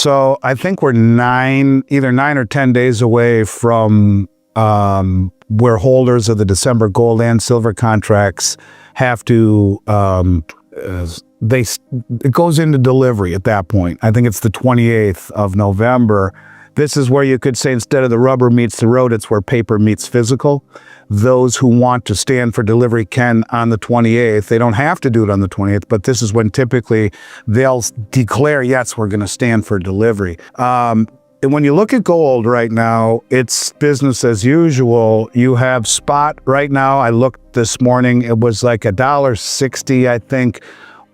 So I think we're either 9 or 10 days away from where holders of the December gold and silver contracts have to, it goes into delivery at that point. I think it's the 28th of November. This is where you could say instead of the rubber meets the road, it's where paper meets physical. Those who want to stand for delivery can on the 28th. They don't have to do it on the 28th, but this is when typically they'll declare, yes, we're going to stand for delivery. And when you look at gold right now, it's business as usual. You have spot right now. I looked this morning, it was like $1.60, I think,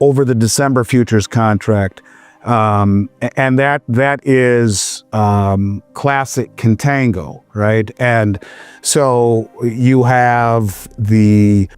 over the December futures contract. And that is classic Contango, right? And so you have the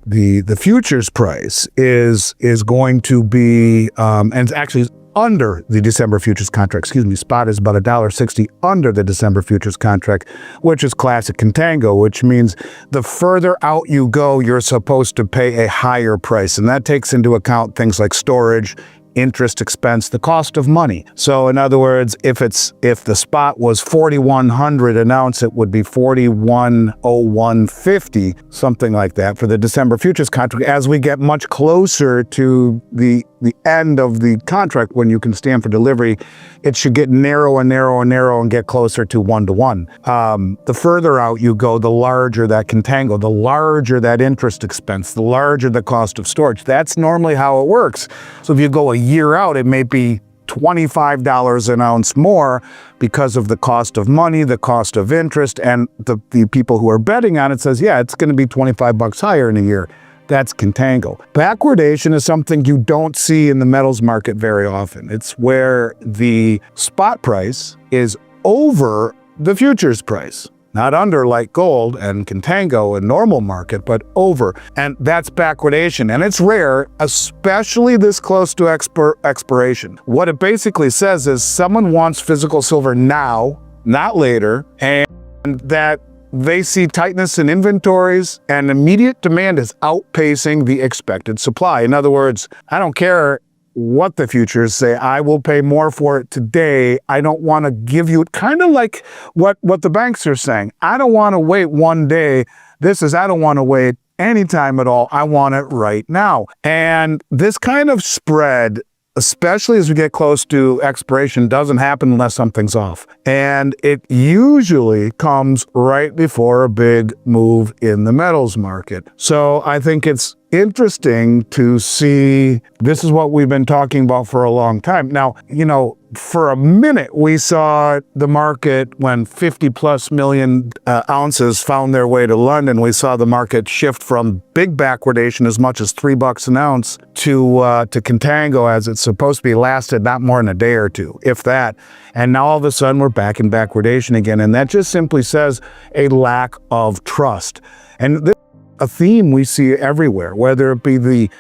futures price is going to be and it's actually under the December futures contract. Excuse me, spot is about $1.60 under the December futures contract, which is classic Contango, which means the further out you go, you're supposed to pay a higher price, and that takes into account things like storage, interest expense, the cost of money. So in other words, if the spot was 4,100 an ounce, it would be 4101.50, something like that for the December futures contract. As we get much closer to the end of the contract, when you can stand for delivery, it should get narrow and narrow and narrow and get closer to 1-to-1. The further out you go, the larger that contango, the larger that interest expense, the larger the cost of storage. That's normally how it works. So if you go a year out, it may be $25 an ounce more because of the cost of money, the cost of interest, and the people who are betting on it says, yeah, it's going to be 25 bucks higher in a year. That's contango. Backwardation is something you don't see in the metals market very often. It's where the spot price is over the futures price. Not under like gold and contango in normal market, but over. And that's backwardation. And it's rare, especially this close to expiration. What it basically says is someone wants physical silver now, not later, and that they see tightness in inventories and immediate demand is outpacing the expected supply. In other words, I don't care what the futures say, I will pay more for it today. I don't want to give you, kind of like what the banks are saying. I don't want to wait one day. This is, I don't want to wait any time at all. I want it right now. And this kind of spread, especially as we get close to expiration, doesn't happen unless something's off. And it usually comes right before a big move in the metals market. So I think it's interesting to see, this is what we've been talking about for a long time. Now, you know, for a minute, we saw the market when 50 plus million ounces found their way to London. We saw the market shift from big backwardation as much as $3 an ounce to contango, as it's supposed to be, lasted not more than a day or two, if that. And now all of a sudden we're back in backwardation again. And that just simply says a lack of trust. And this a theme we see everywhere, whether it be the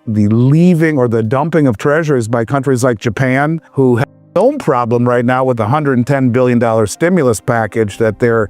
leaving or the dumping of treasuries by countries like Japan, who have their own problem right now with the $110 billion stimulus package that they're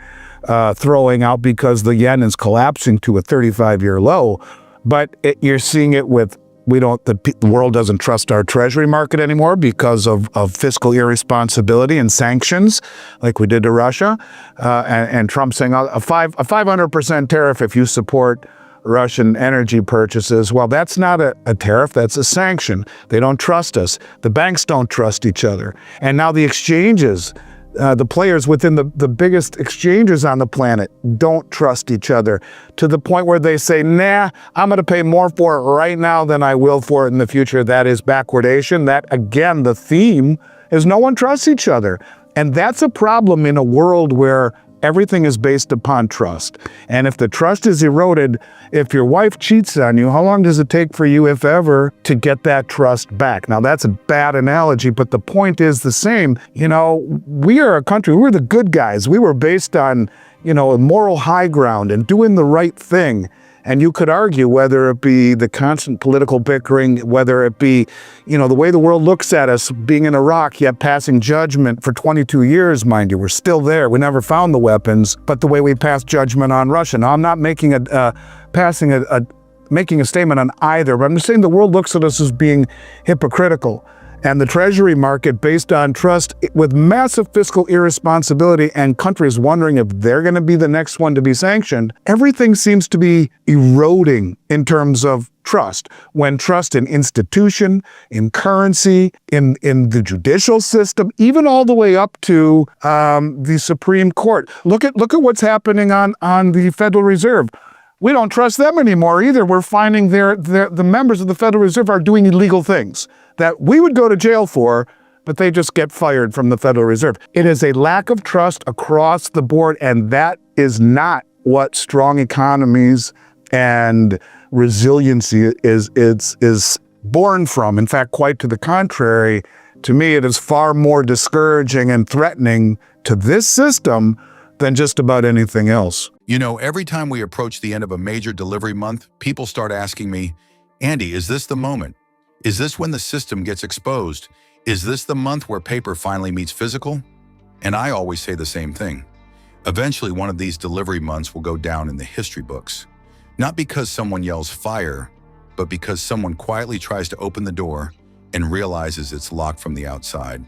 throwing out because the yen is collapsing to a 35-year low. But you're seeing it with, the world doesn't trust our treasury market anymore because of fiscal irresponsibility and sanctions like we did to Russia. And Trump saying a 500% tariff if you support Russian energy purchases. Well, that's not a tariff, that's a sanction. They don't trust us. The banks don't trust each other. And now the exchanges, the players within the biggest exchanges on the planet don't trust each other, to the point where they say, nah, I'm going to pay more for it right now than I will for it in the future. That is backwardation. That, again, the theme is no one trusts each other. And that's a problem in a world where everything is based upon trust. And if the trust is eroded, if your wife cheats on you, how long does it take for you, if ever, to get that trust back? Now, that's a bad analogy, but the point is the same. You know, we are a country, we're the good guys. We were based on, you know, a moral high ground and doing the right thing. And you could argue, whether it be the constant political bickering, whether it be, you know, the way the world looks at us, being in Iraq, yet passing judgment for 22 years, mind you, we're still there. We never found the weapons, but the way we passed judgment on Russia. Now, I'm not making making a statement on either, but I'm just saying the world looks at us as being hypocritical. And the treasury market, based on trust, with massive fiscal irresponsibility and countries wondering if they're going to be the next one to be sanctioned, everything seems to be eroding in terms of trust. When trust in institution, in currency, in the judicial system, even all the way up to the Supreme Court. Look at what's happening on the Federal Reserve. We don't trust them anymore either. We're finding the members of the Federal Reserve are doing illegal things that we would go to jail for, but they just get fired from the Federal Reserve. It is a lack of trust across the board, and that is not what strong economies and resiliency is born from. In fact, quite to the contrary. To me, it is far more discouraging and threatening to this system than just about anything else. You know, every time we approach the end of a major delivery month, people start asking me, Andy, is this the moment? Is this when the system gets exposed? Is this the month where paper finally meets physical? And I always say the same thing. Eventually, one of these delivery months will go down in the history books. Not because someone yells fire, but because someone quietly tries to open the door and realizes it's locked from the outside.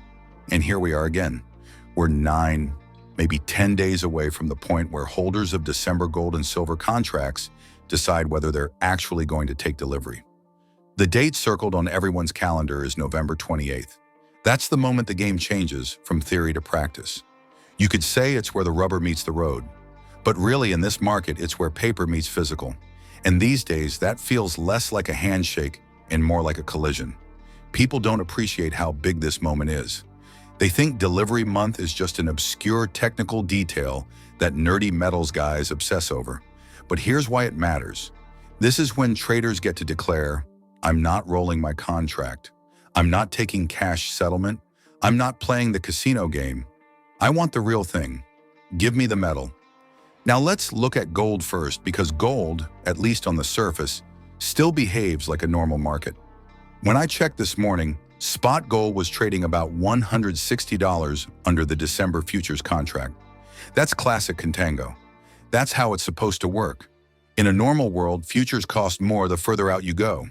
And here we are again. We're 9, maybe 10 days away from the point where holders of December gold and silver contracts decide whether they're actually going to take delivery. The date circled on everyone's calendar is November 28th. That's the moment the game changes from theory to practice. You could say it's where the rubber meets the road, but really in this market, it's where paper meets physical. And these days, that feels less like a handshake and more like a collision. People don't appreciate how big this moment is. They think delivery month is just an obscure technical detail that nerdy metals guys obsess over. But here's why it matters. This is when traders get to declare, I'm not rolling my contract. I'm not taking cash settlement. I'm not playing the casino game. I want the real thing. Give me the metal. Now let's look at gold first, because gold, at least on the surface, still behaves like a normal market. When I checked this morning, spot gold was trading about $160 under the December futures contract. That's classic Contango. That's how it's supposed to work. In a normal world, futures cost more the further out you go.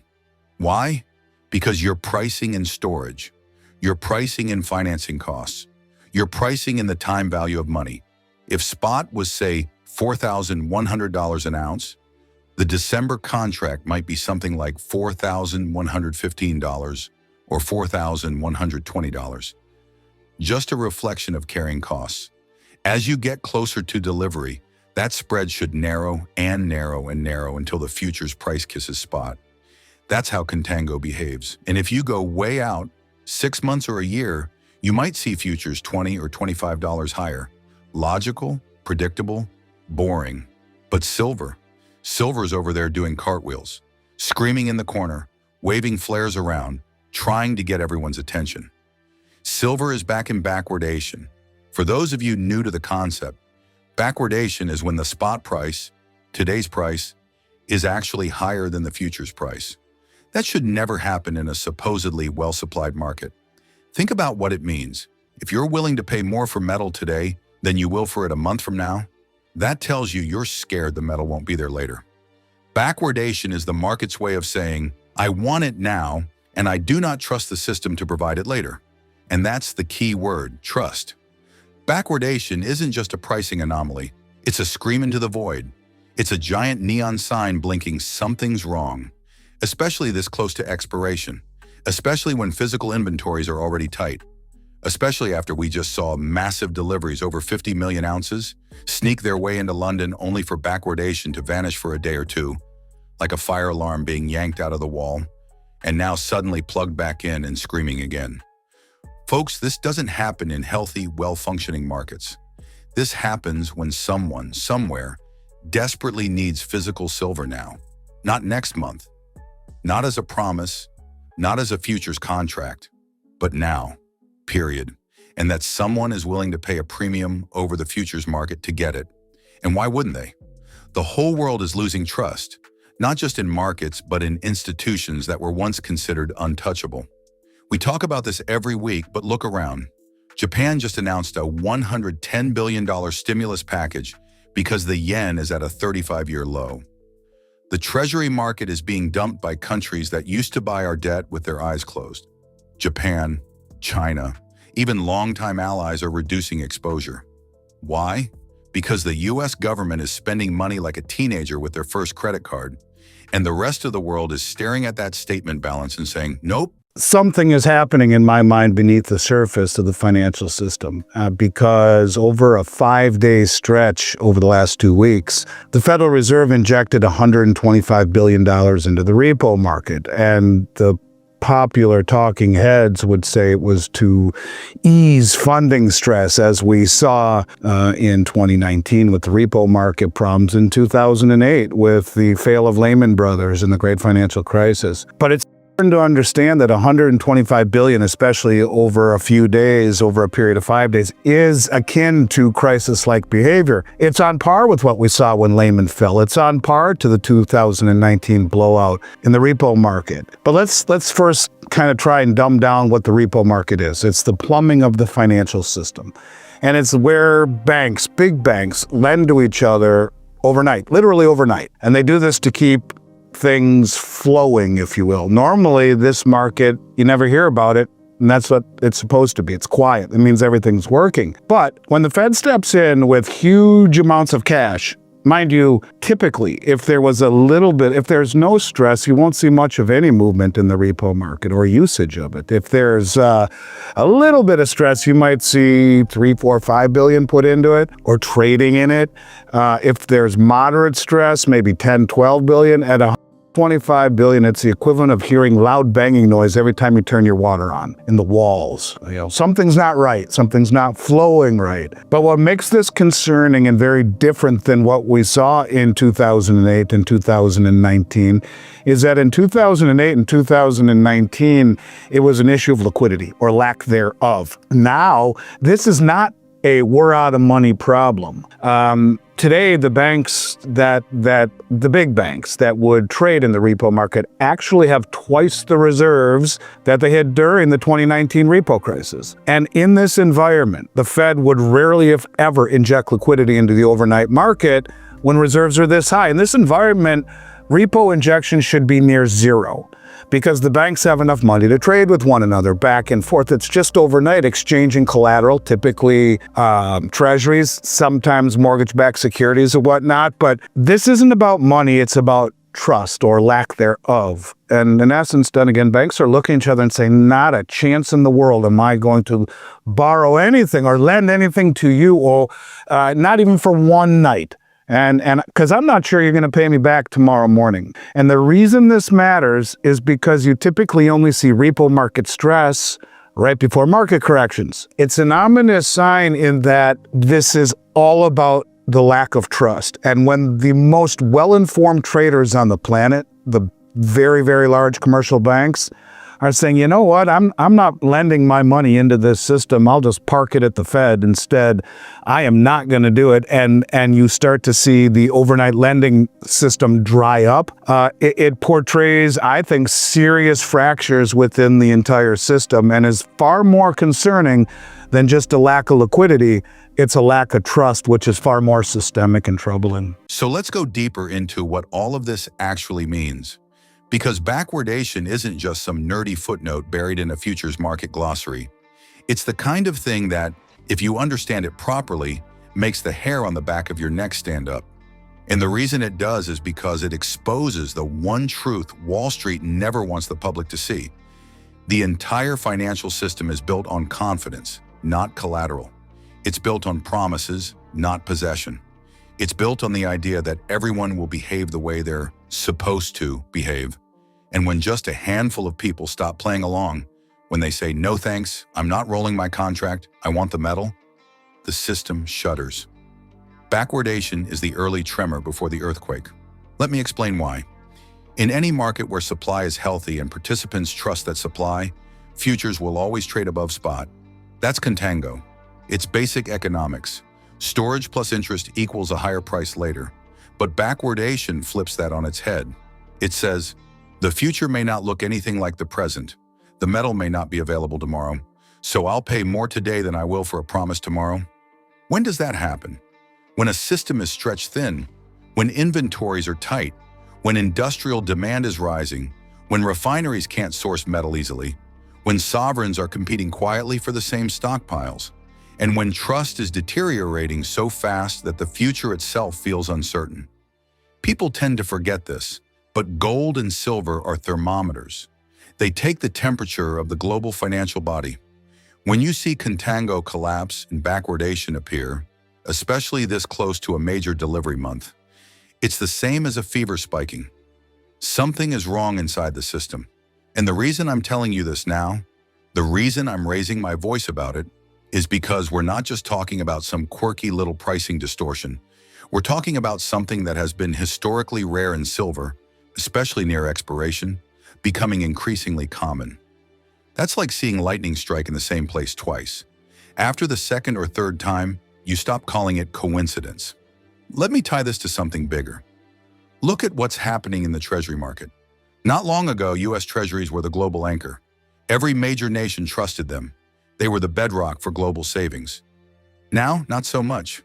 Why? Because you're pricing in storage. You're pricing in financing costs. You're pricing in the time value of money. If spot was, say, $4,100 an ounce, the December contract might be something like $4,115 or $4,120. Just a reflection of carrying costs. As you get closer to delivery, that spread should narrow and narrow and narrow until the futures price kisses spot. That's how Contango behaves. And if you go way out, 6 months or a year, you might see futures $20 or $25 higher. Logical, predictable, boring. But Silver's over there doing cartwheels, screaming in the corner, waving flares around, trying to get everyone's attention. Silver is back in backwardation. For those of you new to the concept, backwardation is when the spot price, today's price, is actually higher than the futures price. That should never happen in a supposedly well-supplied market. Think about what it means. If you're willing to pay more for metal today than you will for it a month from now, that tells you you're scared the metal won't be there later. Backwardation is the market's way of saying, I want it now, and I do not trust the system to provide it later. And that's the key word, trust. Backwardation isn't just a pricing anomaly. It's a scream into the void. It's a giant neon sign blinking something's wrong, especially this close to expiration, especially when physical inventories are already tight, especially after we just saw massive deliveries over 50 million ounces sneak their way into London only for backwardation to vanish for a day or two, like a fire alarm being yanked out of the wall, and now suddenly plugged back in and screaming again. Folks, this doesn't happen in healthy, well-functioning markets. This happens when someone, somewhere, desperately needs physical silver now, not next month, not as a promise, not as a futures contract, but now, period. And that someone is willing to pay a premium over the futures market to get it. And why wouldn't they? The whole world is losing trust, not just in markets, but in institutions that were once considered untouchable. We talk about this every week, but look around. Japan just announced a $110 billion stimulus package because the yen is at a 35-year low. The treasury market is being dumped by countries that used to buy our debt with their eyes closed. Japan, China, even longtime allies are reducing exposure. Why? Because the US government is spending money like a teenager with their first credit card, and the rest of the world is staring at that statement balance and saying, nope. Something is happening in my mind beneath the surface of the financial system because over a 5-day stretch over the last 2 weeks, the Federal Reserve injected $125 billion into the repo market. And the popular talking heads would say it was to ease funding stress, as we saw in 2019 with the repo market problems, in 2008 with the fail of Lehman Brothers and the great financial crisis. But it's important to understand that $125 billion, especially over a few days, over a period of 5 days, is akin to crisis-like behavior. It's on par with what we saw when Lehman fell. It's on par to the 2019 blowout in the repo market. But let's first kind of try and dumb down what the repo market is. It's the plumbing of the financial system. And it's where banks, big banks, lend to each other overnight, literally overnight. And they do this to keep things flowing, if you will. Normally, this market, you never hear about it, and that's what it's supposed to be. It's quiet. It means everything's working. But when the Fed steps in with huge amounts of cash, mind you, typically, if there's no stress, you won't see much of any movement in the repo market or usage of it. If there's a little bit of stress, you might see 3, 4, 5 billion put into it or trading in it. If there's moderate stress, maybe 10, 12 billion. At 25 billion, it's the equivalent of hearing loud banging noise every time you turn your water on in the walls. Something's not right. Something's not flowing right. But what makes this concerning and very different than what we saw in 2008 and 2019 is that in 2008 and 2019, it was an issue of liquidity or lack thereof. Now, this is not a we're out of money problem. Today, the banks the big banks that would trade in the repo market actually have twice the reserves that they had during the 2019 repo crisis. And in this environment, the Fed would rarely, if ever, inject liquidity into the overnight market when reserves are this high. In this environment, repo injection should be near zero, because the banks have enough money to trade with one another back and forth. It's just overnight exchanging collateral, typically treasuries, sometimes mortgage-backed securities or whatnot. But this isn't about money, it's about trust or lack thereof. And in essence, then again, banks are looking at each other and saying, not a chance in the world am I going to borrow anything or lend anything to you, or not even for one night. And because I'm not sure you're going to pay me back tomorrow morning. And the reason this matters is because you typically only see repo market stress right before market corrections. It's an ominous sign in that this is all about the lack of trust. And when the most well-informed traders on the planet, the very, very large commercial banks, are saying, you know what, I'm not lending my money into this system. I'll just park it at the Fed instead. I am not going to do it. And you start to see the overnight lending system dry up. It portrays, I think, serious fractures within the entire system and is far more concerning than just a lack of liquidity. It's a lack of trust, which is far more systemic and troubling. So let's go deeper into what all of this actually means. Because backwardation isn't just some nerdy footnote buried in a futures market glossary. It's the kind of thing that, if you understand it properly, makes the hair on the back of your neck stand up. And the reason it does is because it exposes the one truth Wall Street never wants the public to see. The entire financial system is built on confidence, not collateral. It's built on promises, not possession. It's built on the idea that everyone will behave the way they're supposed to behave. And when just a handful of people stop playing along, when they say, no thanks, I'm not rolling my contract, I want the metal, the system shudders. Backwardation is the early tremor before the earthquake. Let me explain why. In any market where supply is healthy and participants trust that supply, futures will always trade above spot. That's Contango. It's basic economics. Storage plus interest equals a higher price later. But backwardation flips that on its head. It says, the future may not look anything like the present. The metal may not be available tomorrow, so I'll pay more today than I will for a promise tomorrow. When does that happen? When a system is stretched thin, when inventories are tight, when industrial demand is rising, when refineries can't source metal easily, when sovereigns are competing quietly for the same stockpiles, and when trust is deteriorating so fast that the future itself feels uncertain. People tend to forget this, but gold and silver are thermometers. They take the temperature of the global financial body. When you see Contango collapse and backwardation appear, especially this close to a major delivery month, it's the same as a fever spiking. Something is wrong inside the system. And the reason I'm telling you this now, the reason I'm raising my voice about it, is because we're not just talking about some quirky little pricing distortion. We're talking about something that has been historically rare in silver, especially near expiration, becoming increasingly common. That's like seeing lightning strike in the same place twice. After the second or third time, you stop calling it coincidence. Let me tie this to something bigger. Look at what's happening in the treasury market. Not long ago, U.S. treasuries were the global anchor. Every major nation trusted them. They were the bedrock for global savings. Now, not so much.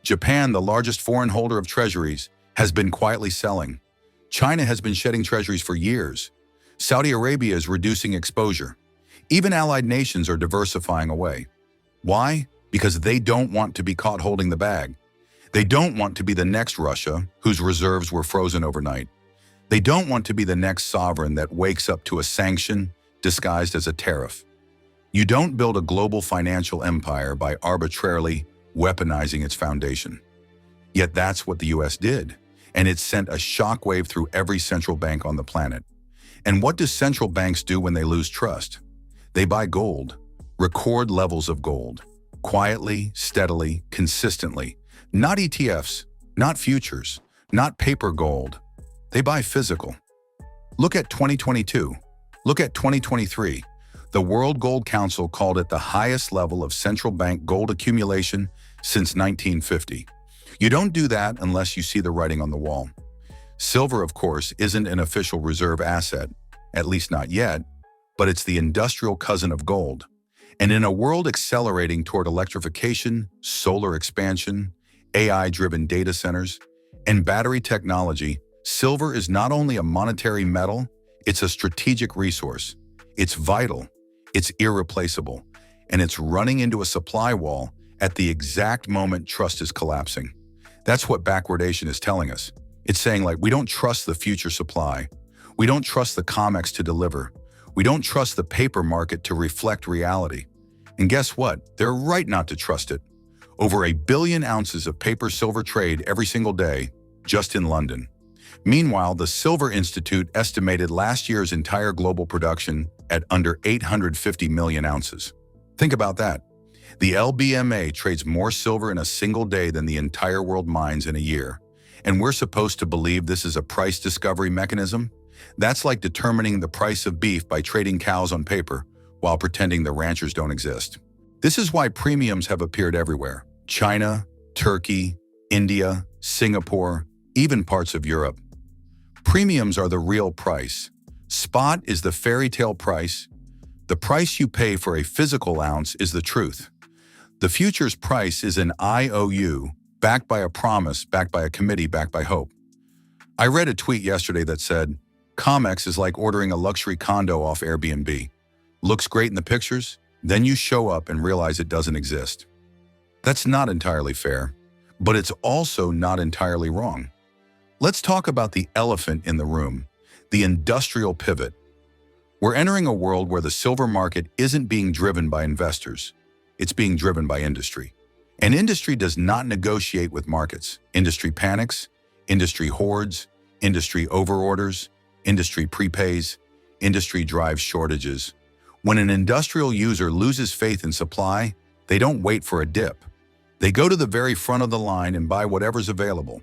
Japan, the largest foreign holder of treasuries, has been quietly selling. China has been shedding treasuries for years. Saudi Arabia is reducing exposure. Even allied nations are diversifying away. Why? Because they don't want to be caught holding the bag. They don't want to be the next Russia, whose reserves were frozen overnight. They don't want to be the next sovereign that wakes up to a sanction disguised as a tariff. You don't build a global financial empire by arbitrarily weaponizing its foundation. Yet that's what the US did, and it sent a shockwave through every central bank on the planet. And what do central banks do when they lose trust? They buy gold, record levels of gold, quietly, steadily, consistently. Not ETFs, not futures, not paper gold. They buy physical. Look at 2022. Look at 2023. The World Gold Council called it the highest level of central bank gold accumulation since 1950. You don't do that unless you see the writing on the wall. Silver, of course, isn't an official reserve asset, at least not yet, but it's the industrial cousin of gold. And in a world accelerating toward electrification, solar expansion, AI-driven data centers, and battery technology, silver is not only a monetary metal, it's a strategic resource. It's vital, it's irreplaceable, and it's running into a supply wall at the exact moment trust is collapsing. That's what backwardation is telling us. It's saying, like, we don't trust the future supply. We don't trust the COMEX to deliver. We don't trust the paper market to reflect reality. And guess what? They're right not to trust it. Over 1 billion ounces of paper silver trade every single day, just in London. Meanwhile, the Silver Institute estimated last year's entire global production at under 850 million ounces. Think about that. The LBMA trades more silver in a single day than the entire world mines in a year. And we're supposed to believe this is a price discovery mechanism? That's like determining the price of beef by trading cows on paper while pretending the ranchers don't exist. This is why premiums have appeared everywhere. China, Turkey, India, Singapore, even parts of Europe. Premiums are the real price. Spot is the fairy tale price. The price you pay for a physical ounce is the truth. The futures price is an IOU, backed by a promise, backed by a committee, backed by hope. I read a tweet yesterday that said, COMEX is like ordering a luxury condo off Airbnb. Looks great in the pictures, then you show up and realize it doesn't exist. That's not entirely fair, but it's also not entirely wrong. Let's talk about the elephant in the room, the industrial pivot. We're entering a world where the silver market isn't being driven by investors. It's being driven by industry. And industry does not negotiate with markets. Industry panics, industry hoards, industry overorders, industry prepays, industry drives shortages. When an industrial user loses faith in supply, they don't wait for a dip. They go to the very front of the line and buy whatever's available.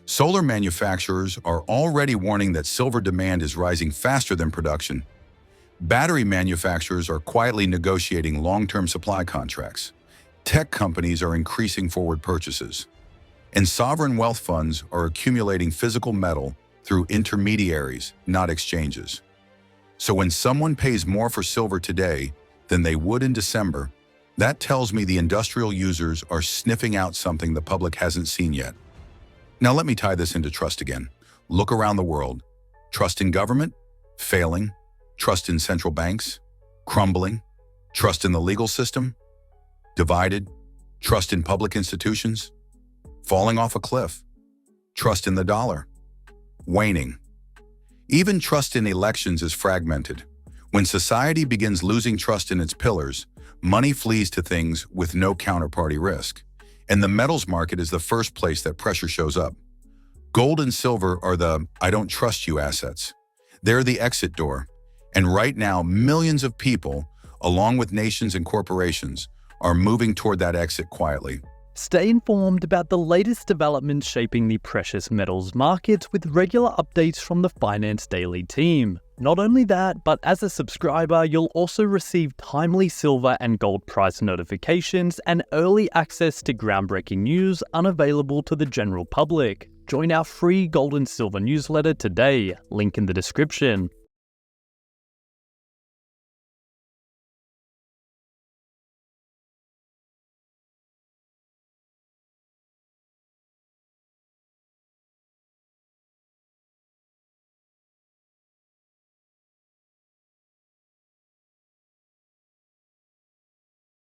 Solar manufacturers are already warning that silver demand is rising faster than production. Battery manufacturers are quietly negotiating long-term supply contracts. Tech companies are increasing forward purchases. And sovereign wealth funds are accumulating physical metal through intermediaries, not exchanges. So when someone pays more for silver today than they would in December, that tells me the industrial users are sniffing out something the public hasn't seen yet. Now let me tie this into trust again. Look around the world. Trust in government? Failing. Trust in central banks? Crumbling, trust in the legal system. Divided, trust in public institutions. Falling off a cliff, trust in the dollar. Waning. Even trust in elections is fragmented. When society begins losing trust in its pillars, money flees to things with no counterparty risk. And the metals market is the first place that pressure shows up. Gold and silver are the "I don't trust you" assets. They're the exit door. And right now, millions of people, along with nations and corporations, are moving toward that exit quietly. Stay informed about the latest developments shaping the precious metals markets with regular updates from the Finance Daily team. Not only that, but as a subscriber, you'll also receive timely silver and gold price notifications and early access to groundbreaking news unavailable to the general public. Join our free gold and silver newsletter today, link in the description.